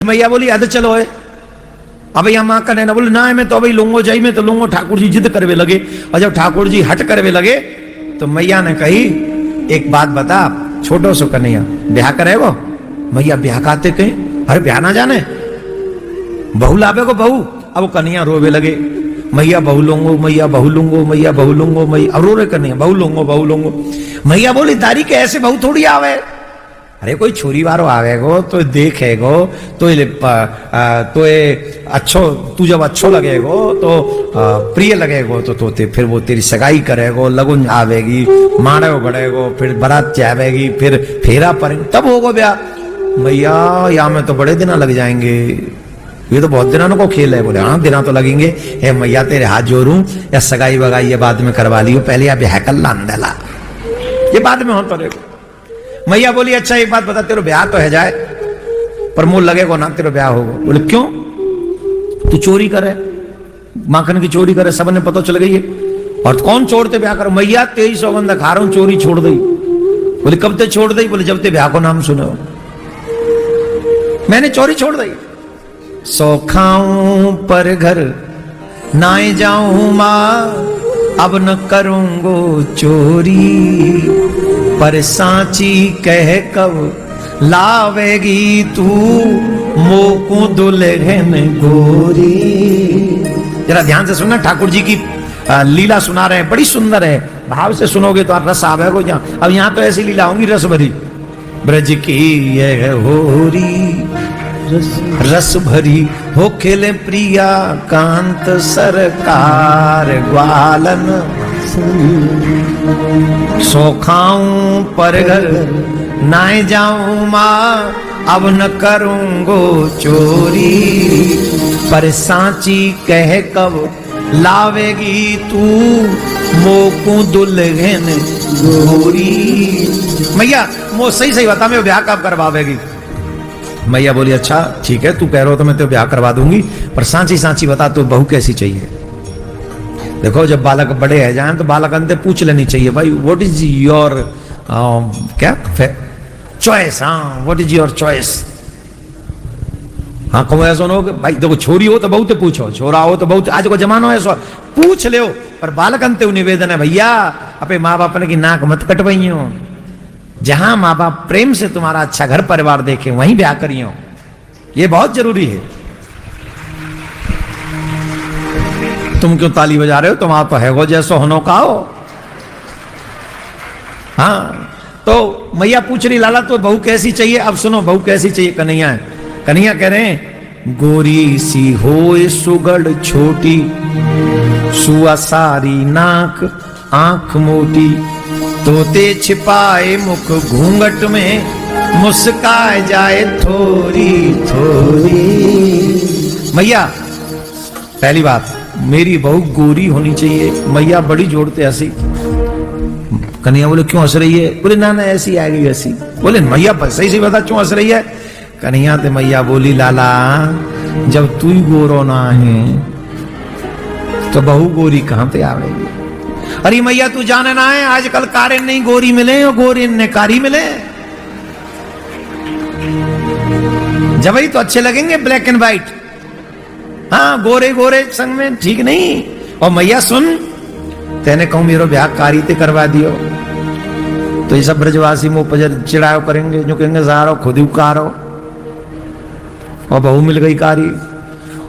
मैया बोली अद चलो है अब यहाँ माँ का नैना बोले ना मैं तो अभी लूंगो जाई मैं तो लूंगो। ठाकुर जी जिद करवे लगे और जब ठाकुर जी हट करवे लगे तो मैया ने कही एक बात बता छोटो सो कन्हैया ब्याह करेगो। मैया ब्याह काते कहे अरे ब्याह ना जाने बहू लावे को बहू। अब कन्हैया रोवे लगे मैया बहू लूंगो मैया बहू लूंगो मैया बहू लूंगो मैया। अब रो रहे कन्हैया बहू लूंगो बहू लूंगो। मैया बोली तारी के ऐसे बहू थोड़ी आवे। अरे कोई छोरी वारो आवेगो तो देखेगो तो अच्छो तू जब अच्छो लगेगो तो प्रिय लगेगो तो फिर वो तेरी सगाई करेगो लगुन आवेगी मारेगो बढ़ेगो फिर बारात जावेगी फिर फेरा पड़ेगा तब होगा ब्याह। भैया यहाँ में तो बड़े दिन लग जाएंगे ये तो बहुत दिनों को खेल है। बोले हाँ दिना तो लगेंगे। हे मैया तेरे हाथ जोड़ू या सगाई वगाई ये बाद में करवा लियो पहले या ब्याह कर लांदला ये बाद में हो तो देखो। मैया बोली अच्छा एक बात बता तेरे ब्याह तो है जाए पर मुंह लगेगा ना तेरे ब्याह होगा। बोले क्यों तू चोरी करे माखन की चोरी करे सबने पता चल गई है और कौन छोड़ते ब्याह करो। मैया 23 सौगंध खा रहा हूं चोरी छोड़ दी। बोले कब तक छोड़ दी। बोले जब ते ब्याह को नाम सुने हो मैंने चोरी छोड़ दी। सो खाऊं पर घर नाए जाऊं मां अब न करूंगो चोरी पर सांची कह कब लावेगी तू मोकू दुल्हन गोरी। जरा ध्यान से सुनना ठाकुर जी की लीला सुना रहे हैं बड़ी सुंदर है भाव से सुनोगे तो रस आवेगो। अब यहाँ तो ऐसी लीला होंगी रस भरी। ब्रज की यह होरी रस भरी हो खेले प्रिया कांत सरकार ग्वालन सो खाऊं पर घर नाए जाऊं मां अब न करूंगो चोरी पर सांची कह कब लावेगी तू मोकू दुल्हन गोरी। मैया मो सही सही बता मैं ब्याह कब करवावेगी। मैया बोली अच्छा ठीक है तू कह रहा हो तो मैं तो ब्याह करवा दूंगी पर सांची सांची बता तो बहू कैसी चाहिए। देखो जब बालक बड़े है जाए तो बालक अंत पूछ लेनी चाहिए भाई व्हाट इज योर क्या चॉइस। हाँ व्हाट इज योर चॉइस। हाँ कहूँ ऐसा हो भाई देखो छोरी हो तो बहुत पूछो छोरा हो तो बहुत आज को जमाना ऐसा पूछ ले पर बालक अंत निवेदन है भैया अपने माँ बाप ने की नाक मत कटवाइयो। जहां माँ बाप प्रेम से तुम्हारा अच्छा घर परिवार देखे वहीं ब्याह करियो ये बहुत जरूरी है। तुम क्यों ताली बजा रहे हो तुम आप है वो जैसो होनो का हो। हाँ तो मैया पूछ रही लाला तो बहू कैसी चाहिए। अब सुनो बहू कैसी चाहिए। कन्हैया कन्हैया कह रहे हैं गोरी सी होए सुगड़ छोटी सुआ सारी नाक आंख मोटी तोते छिपाए मुख घूंघट में मुस्काए जाए थोड़ी थोड़ी। मैया पहली बात मेरी बहू गोरी होनी चाहिए। मैया बड़ी जोड़ते हंसी। कन्हैया बोले क्यों हंस रही है। बोले ना ना ऐसी आएगी ऐसी। बोले मैया सही सही बता क्यों हंस रही है। कन्हैया तो मैया बोली लाला जब तू ही गोरो ना है तो बहू गोरी कहां पे आवेगी। अरे मैया तू जाने ना है आजकल कारे नहीं गोरी मिले और गोरे ने कारी मिले। जब ही तो अच्छे लगेंगे ब्लैक एंड व्हाइट। हाँ गोरे गोरे संग में ठीक नहीं। और मैया सुन तेने कहूं मेरो ब्याह कारी ते करवा दियो तो ये सब ब्रजवासी मुंह पर चिड़ाओ करेंगे जो कहेंगे सारो खुद ही उकारो और बहू मिल गई कारी।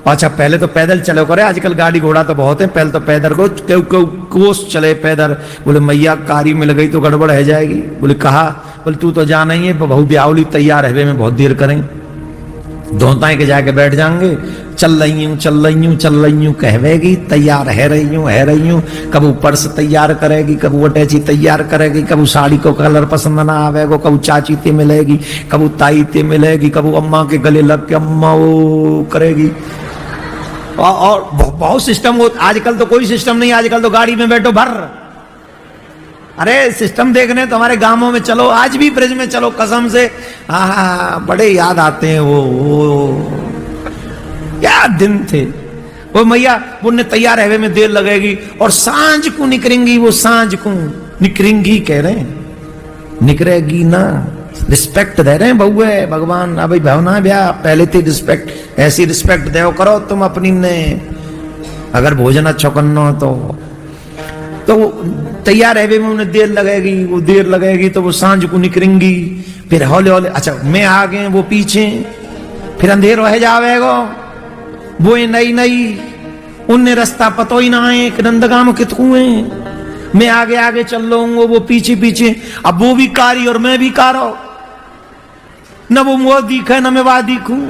अच्छा पहले तो पैदल चलो करे आजकल गाड़ी घोड़ा तो बहुत है पहले तो पैदल को कोस चले पैदल। बोले मैया कारी मिल गई तो गड़बड़ है जाएगी। बोले कहा बोले तू तो जाना ही है बहू ब्यावली तैयार है में बहुत देर करें धोताएं के जाके बैठ जाएंगे। चल रही हूँ कहवेगी तैयार है रही हूँ कब पर्स तैयार करेगी कब अटैची तैयार करेगी कब साड़ी को कलर पसंद ना आवेगो कब चाची ते मिलेगी कब ताई ते मिलेगी कब अम्मा के गले लग के अम्मा वो करेगी। और बहुत सिस्टम हो। आजकल तो कोई सिस्टम नहीं आजकल तो गाड़ी में बैठो भर। अरे सिस्टम देखने तो हमारे गांवों में चलो आज भी ब्रज में चलो कसम से बड़े याद आते हैं वो क्या दिन थे। वो मैया वो तैयार है में देर लगेगी और सांझ को निकलेंगी वो सांझ को निकलेंगी कह रहे हैं निकलेगी ना रिस्पेक्ट दे रहे हैं बहु है भगवान। अब भाई भावना ब्याह पहले थी रिस्पेक्ट, ऐसी रिस्पेक्ट दे करो तुम अपनी ने। अगर भोजन अच्छा करना हो तो तैयार है में उन्हें देर लगेगी, वो देर लगेगी तो वो सांझ को निकलेंगी, फिर हौले हौले अच्छा मैं आगे वो पीछे, फिर अंधेर रह जावेगो। वो नई नई उन्हें रास्ता पतो ही ना है कि नंदगाम कितकू है। मैं आगे आगे चल लूंगा, वो पीछे पीछे। अब वो भी कारी और मैं भी कारो, न वो मुंह दिखे न मैं वहां दिखूं।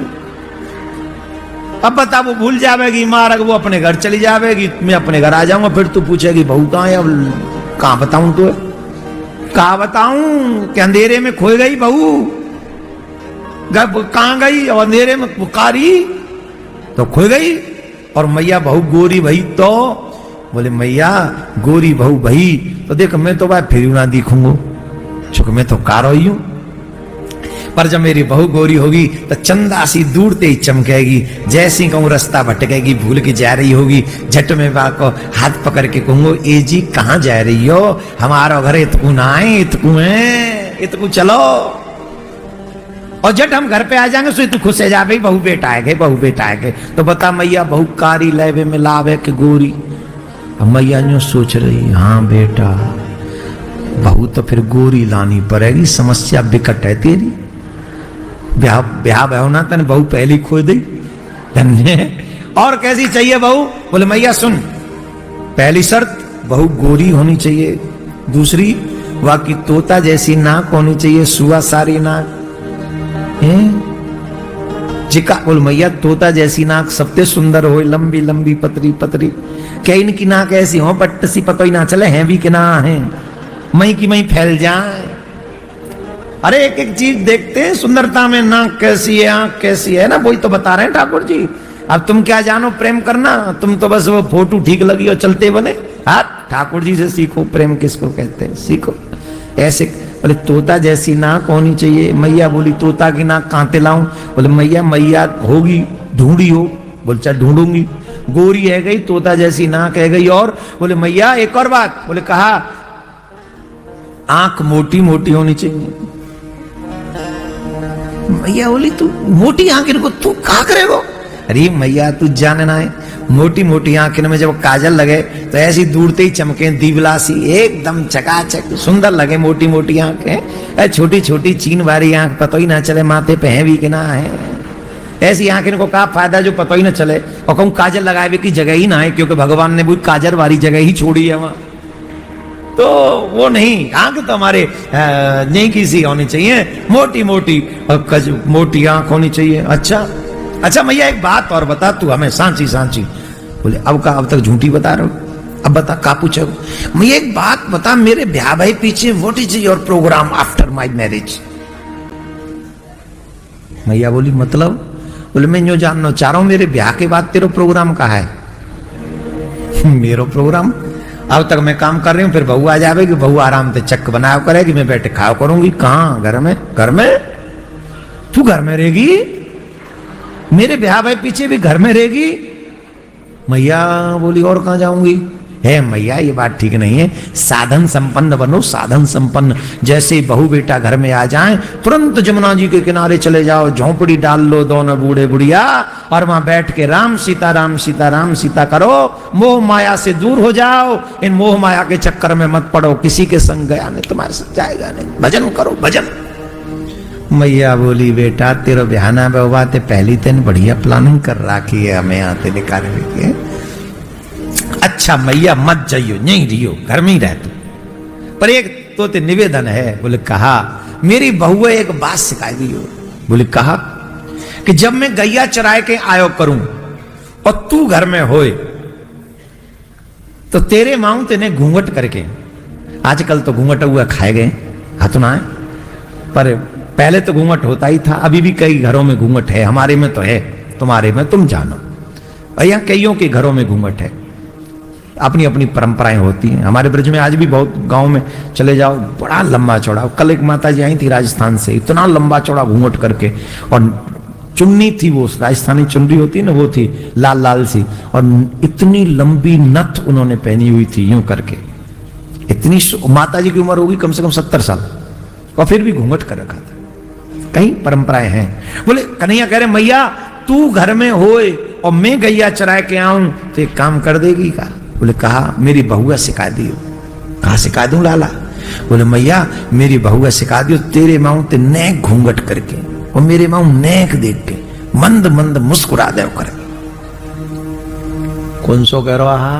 अब बता वो भूल जावेगी मारग, वो अपने घर चली जावेगी, मैं अपने घर आ जाऊंगा। फिर तू पूछेगी बहू कहां है? अब कहां बताऊं तो, कहां बताऊं कि अंधेरे में खो गई बहू, कहां गई? और अंधेरे में पुकारी तो खो गई। और मैया बहू गोरी भई तो बोले मैया गोरी बहू भई तो देख मैं तो भाई फिर ना दिखूंगा, चूंकि मैं तो कारो ही हूं। पर जब मेरी बहू गोरी होगी तो चंदा सी दूर ते ही चमकेगी। जैसी कहूं रास्ता भटकेगी, भूल के जा रही होगी, झट में को हाथ पकड़ के कहूंगा ए जी कहां जा रही हो? हमारा घर इतकू ना आए, इतकू है, इतकू चलो। और जट हम घर पे आ जाएंगे सो तू खुश है जा भाई बहू बेटा आएगे, बहू बेटा आएगे। तो बता मैया बहू कारी लेवे में लावे के गोरी। अब मैया यूं सोच रही हाँ बेटा बहू तो फिर गोरी लानी पड़ेगी, समस्या बिकट है तेरी। ब्याह ब्याह ना तने बहू पहली खो दी धन्य। और कैसी चाहिए बहू? बोले मैया सुन, पहली शर्त बहू गोरी होनी चाहिए, दूसरी वाकी तोता जैसी नाक होनी चाहिए, सुआ सारी नाक है जिका। बोल मैया तोता जैसी नाक सबसे सुंदर हो, लंबी लंबी पतरी पतरी। क्या इनकी नाक ऐसी हो पट्ट सी पतो ही ना चले हैं भी कि ना है, मई की मई फैल जाए। अरे एक एक चीज देखते हैं सुंदरता में, नाक कैसी है, आंख कैसी है ना, वही तो बता रहे हैं ठाकुर जी। अब तुम क्या जानो प्रेम करना, तुम तो बस वो फोटो ठीक लगी और चलते बने। हाँ ठाकुर जी से सीखो प्रेम किसको कहते हैं, सीखो ऐसे। बोले तोता जैसी नाक होनी चाहिए। मैया बोली तोता की नाक कहां ते लाऊं? बोले मैया मैया होगी ढूंढी हो। बोले चल ढूंढूंगी। गोरी है गई, तोता जैसी नाक है गई, और बोले मैया एक और बात। बोले कहा आंख मोटी मोटी होनी चाहिए। मैया बोली तू मोटी आंख इनको तू कहा करेगो? अरे मैया तू जानना है मोटी मोटी आंखें में जब काजल लगे तो ऐसी दूरते ही चमके दीवलासी, एकदम चकाचक सुंदर लगे मोटी मोटी आंखें। छोटी छोटी चीन वाली आंख पतो ही ना चले माथे पे है भी कि ना है। ऐसी आंखें को का फायदा जो पतो ही ना चले। और कहूं काजल लगाए भी की जगह ही ना है, क्योंकि भगवान ने वो काजल वाली जगह ही छोड़ी है वहां। तो वो नहीं, आंख तो हमारे नहीं किसी होनी चाहिए, मोटी मोटी मोटी आंख होनी चाहिए। अच्छा मैया एक बात और बता, तू हमें सांची सांची। बोले अब तक झूठी बता रहे हो, अब बता का पूछो। मैया एक बात बता, मेरे ब्याह भाई पीछे what is your programme after my marriage? मैया बोली मतलब? बोले मैं यूं जानना चाह रहा हूं मेरे ब्याह के बाद तेरा प्रोग्राम कहा है? मेरा प्रोग्राम अब तक मैं काम कर रही हूँ, फिर बहू आ जाएगी, बहू आराम से चक्क बनाया करेगी, मैं बैठे खाओ करूंगी। कहाँ? घर में। घर में? तू घर में रहेगी? मेरे ब्याह भाई पीछे भी घर में रहेगी? मैया बोली और कहां जाऊंगी? है मैया ये बात ठीक नहीं है, साधन संपन्न बनो, साधन संपन्न। जैसे बहू बेटा घर में आ जाएं, तुरंत जमुना जी के किनारे चले जाओ, झोंपड़ी डाल लो दोनों बूढ़े बुढ़िया, और वहां बैठ के राम सीता राम सीता राम सीता करो। मोह माया से दूर हो जाओ, इन मोह माया के चक्कर में मत पड़ो, किसी के संग गया नहीं तुम्हारे साथ जाएगा नहीं, भजन करो भजन। मैया बोली बेटा तेरा बयाना बाबा ते पहली तेन बढ़िया प्लानिंग कर रखी है, हमें आते निकालने की। अच्छा मैया मत जाइयो, नहीं रहियो, घर में ही रह तू। पर एक तो ते निवेदन है। बोले कहा मेरी बहू एक बात सिखाई दी हो। बोले कहा कि जब मैं गैया चराए के आयो करूं और तू घर में होए तो तेरे माऊ तेने घूंघट करके, आजकल तो घूंघट हुआ खाए गए हाथ ना है, पर पहले तो घूंघट होता ही था, अभी भी कई घरों में घूंघट है, हमारे में तो है, तुम्हारे में तुम जानो, भैया कईयों के घरों में घूंघट है, अपनी अपनी परंपराएं होती हैं। हमारे ब्रज में आज भी बहुत गांव में चले जाओ, बड़ा लंबा चौड़ा। कल एक माता जी आई थी राजस्थान से, इतना लंबा चौड़ा घूंघट करके, और चुन्नी थी, वो राजस्थानी चुन्नी होती है ना, वो थी लाल लाल सी, और इतनी लंबी नथ उन्होंने पहनी हुई थी यूं करके। इतनी माता जी की उम्र होगी कम से कम 70 साल, और फिर भी घूंघट कर रखा था। कई परंपराएं हैं। बोले कन्हैया कह रहे मैया तू घर में होए और मैं गैया चराए के आऊं तो एक काम कर देगी का? बोले कहा मेरी बहुआ सिखा दियो। कहा सिखा दूं लाला? बोले मैया मेरी बहुआ सिखा दियो तेरे माऊ ते नेक घूंघट करके और मेरे माऊ नेक देख के मंद मंद मुस्कुरा दे कर। कौन सो कह रहा?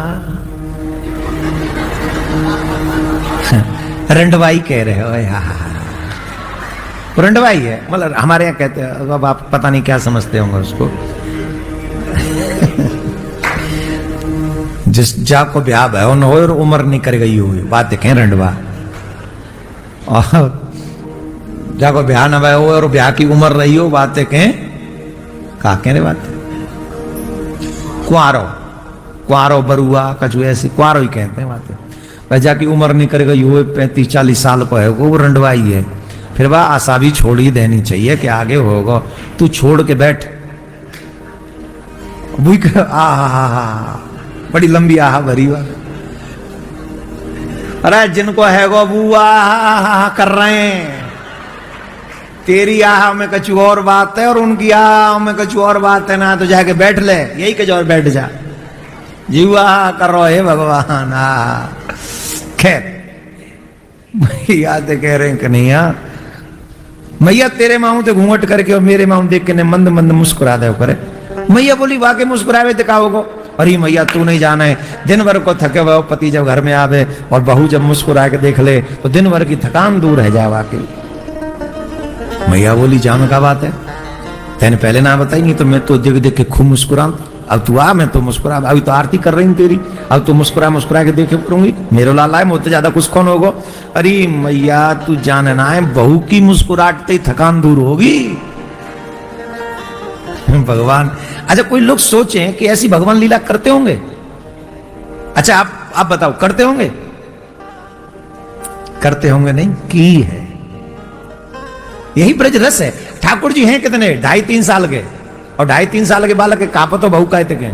रंडवाई कह रहे हो यार। रंडवाई है मतलब हमारे यहाँ कहते हैं। अब आप पता नहीं क्या समझते होंगे उसको। जिस जा को ब्याह भयो न हो और उम्र नहीं कर गई हुई बात देखें रंडवा। और जा को ब्याह न भयो और ब्याह की उम्र रही हो बात देखें का कह रहे बात। कुआरो कुआरो बरुआ कछु ऐसी कुआरो ही कहते हैं बात। जा की उम्र नहीं कर गई हुए 35-40 साल को है वो रंडवाई है। फिर वह आशा भी छोड़ ही देनी चाहिए कि आगे होगा। तू छोड़ के बैठ। बड़ी लंबी आह भरी हुआ। अरे जिनको है गो बुआ कर रहे हैं। तेरी आह में कुछ और बात है और उनकी आह में कुछ और बात है ना। तो जाके बैठ ले यही कुछ और बैठ जा। जीवा कर रहा है भगवान। खैर याद कह रहे हैं कन्हैया मैया तेरे माऊ ते घूंघट करके और मेरे माऊ देख के ने मंद मंद मुस्कुरा दे करे। मैया बोली वाके मुस्कुरावे ते का होगो? अरे मैया तू नहीं जाना है दिन भर को थके हुए पति जब घर में आवे और बहू जब मुस्कुरा के देख ले तो दिन भर की थकान दूर रह जाए वाकई। मैया बोली जान का बात है तेने पहले ना बताई नहीं तो मैं तो देख देख के खूब मुस्कुराऊं। अब तू आ मैं तो मुस्कुरा अभी तो आरती कर रही हूं तेरी। अब तो मुस्कुरा मुस्कुरा के देखे करूंगी मेरे लाला है मुझसे ज्यादा कुछ कौन होगा? अरे मैया तू जानना है बहू की मुस्कुराहट से थकान दूर होगी। भगवान अच्छा कोई लोग सोचें कि ऐसी भगवान लीला करते होंगे। अच्छा आप बताओ करते होंगे? करते होंगे नहीं की है। यही ब्रज रस है। ठाकुर जी हैं कितने 2.5-3 साल के और 2.5-3 साल के बालक के कापो तो बहु कहते के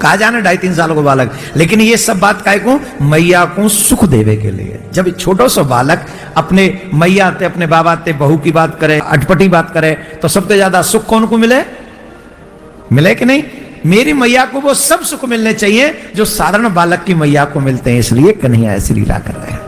कहा जाने 2.5-3 साल को बालक। लेकिन ये सब बात काय को मैया को सुख देवे के लिए। जब छोटो सो बालक अपने मैया ते अपने बाबा ते बहू की बात करे अटपटी बात करे तो सबसे ज्यादा सुख कौन को मिले? मिले कि नहीं? मेरी मैया को वो सब सुख मिलने चाहिए जो साधारण बालक की मैया को मिलते हैं। इसलिए कन्हैया ऐसी लीला कर रहे हैं।